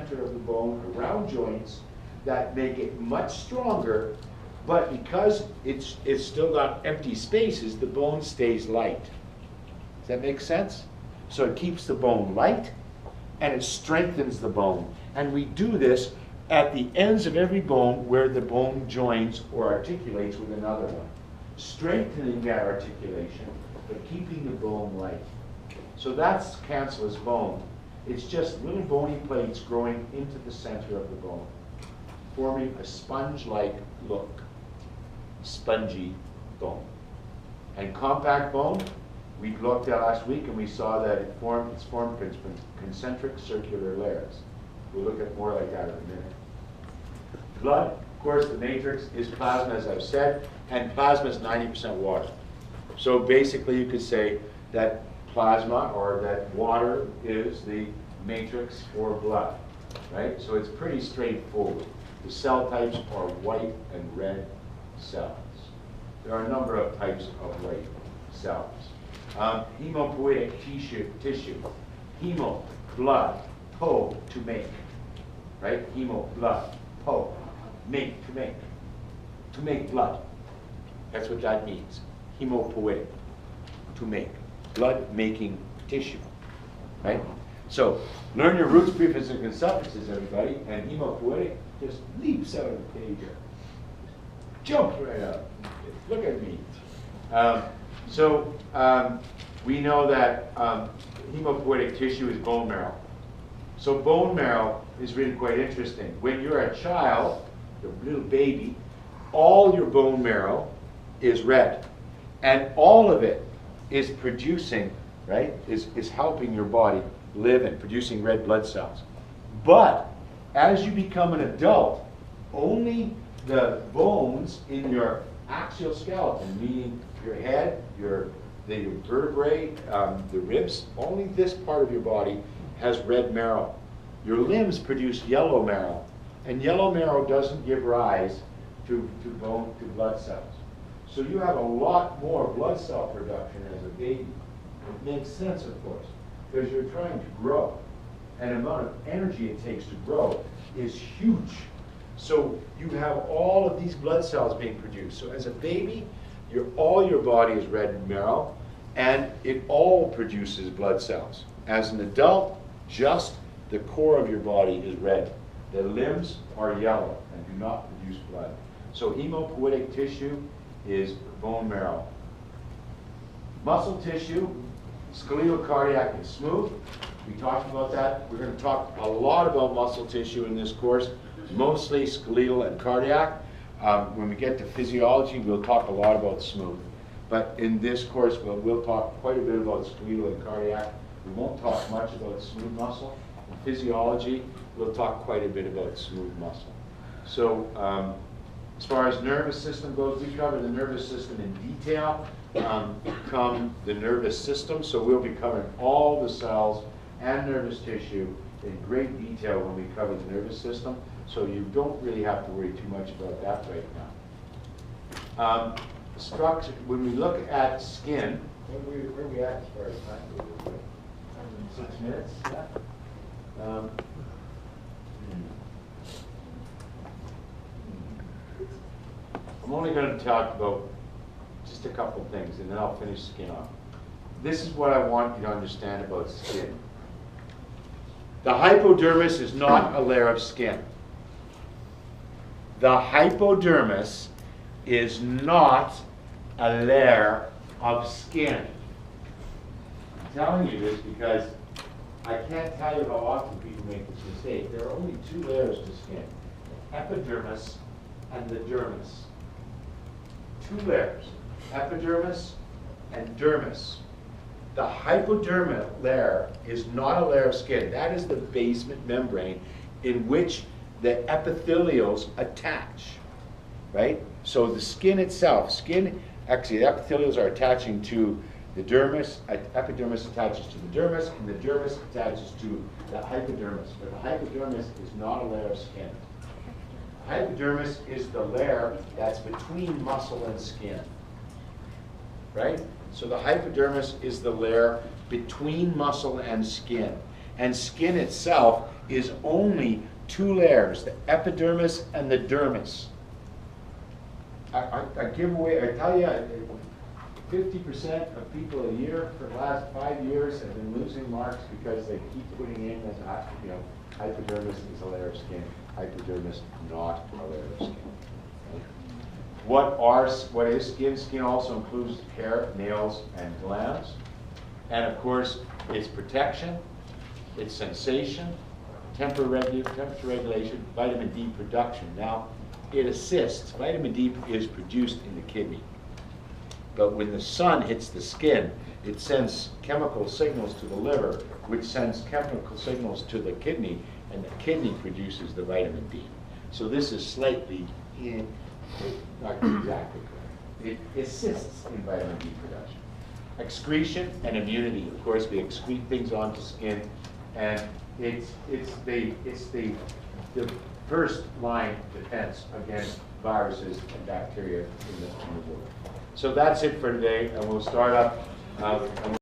center of the bone around joints that make it much stronger, but because it's still got empty spaces, the bone stays light. Does that make sense? So it keeps the bone light and it strengthens the bone. And we do this at the ends of every bone where the bone joins or articulates with another one, strengthening that articulation, but keeping the bone light. So that's cancellous bone. It's just little bony plates growing into the center of the bone, forming a sponge-like look, spongy bone. And compact bone, we looked at last week and we saw that it's formed concentric circular layers. We'll look at more like that in a minute. Blood, of course, the matrix is plasma, as I've said, and plasma is 90% water. So basically you could say that plasma, or that water, is the matrix for blood, right? So it's pretty straightforward. The cell types are white and red cells. There are a number of types of white cells. Hemopoietic tissue. Hemo, blood. Po, to make. Right? Hemo, blood. Po, make, to make. To make blood. That's what that means. Hemopoietic, to make. Blood-making tissue. Right? So, learn your roots, prefixes, and suffixes, everybody, and hemopoietic just leaps out of the page. Jumps right out. Look at me. We know that hemopoietic tissue is bone marrow. So bone marrow is really quite interesting. When you're a child, a little baby, all your bone marrow is red. And all of it is producing, right, is helping your body live and producing red blood cells. But as you become an adult, only the bones in your axial skeleton, meaning your head, the vertebrae, the ribs, only this part of your body has red marrow. Your limbs produce yellow marrow, and yellow marrow doesn't give rise to blood cells. So you have a lot more blood cell production as a baby. It makes sense, of course, because you're trying to grow, and the amount of energy it takes to grow is huge. So you have all of these blood cells being produced. So as a baby, all your body is red marrow, and it all produces blood cells. As an adult, just the core of your body is red. The limbs are yellow and do not produce blood. So hemopoietic tissue is bone marrow. Muscle tissue, skeletal, cardiac, and smooth. We talked about that. We're going to talk a lot about muscle tissue in this course, mostly skeletal and cardiac. When we get to physiology, we'll talk a lot about smooth. But in this course, we'll talk quite a bit about skeletal and cardiac. We won't talk much about smooth muscle. In physiology, we'll talk quite a bit about smooth muscle. So as far as nervous system goes, we cover the nervous system in detail. Come the nervous system, so we'll be covering all the cells and nervous tissue in great detail when we cover the nervous system, so you don't really have to worry too much about that right now. Structure, when we look at skin, where are we at as far as time? 6 minutes? Yeah. I'm only going to talk about just a couple things, and then I'll finish skin off. This is what I want you to understand about skin. The hypodermis is not a layer of skin. The hypodermis is not a layer of skin. I'm telling you this because I can't tell you how often people make this mistake. There are only 2 layers to skin, the epidermis and the dermis. 2 layers, epidermis and dermis. The hypodermal layer is not a layer of skin. That is the basement membrane in which the epithelials attach, right? So the skin itself, actually the epithelials are attaching to the dermis, epidermis attaches to the dermis, and the dermis attaches to the hypodermis. But the hypodermis is not a layer of skin. Hypodermis is the layer that's between muscle and skin, right? So the hypodermis is the layer between muscle and skin. And skin itself is only two layers, the epidermis and the dermis. I give away, I tell you, 50% of people a year for the last 5 years have been losing marks because they keep putting in as, hypodermis is a layer of skin, hypodermis not a layer of skin. What is skin? Skin also includes hair, nails, and glands. And of course, it's protection, it's sensation, temperature regulation, vitamin D production. Now, it assists. Vitamin D is produced in the kidney. But when the sun hits the skin, it sends chemical signals to the liver, which sends chemical signals to the kidney, and the kidney produces the vitamin D. So this is slightly not exactly correct. It assists in vitamin D production. Excretion and immunity. Of course, we excrete things onto skin, and it's the first line defense against viruses and bacteria in the world. So that's it for today, and we'll start up.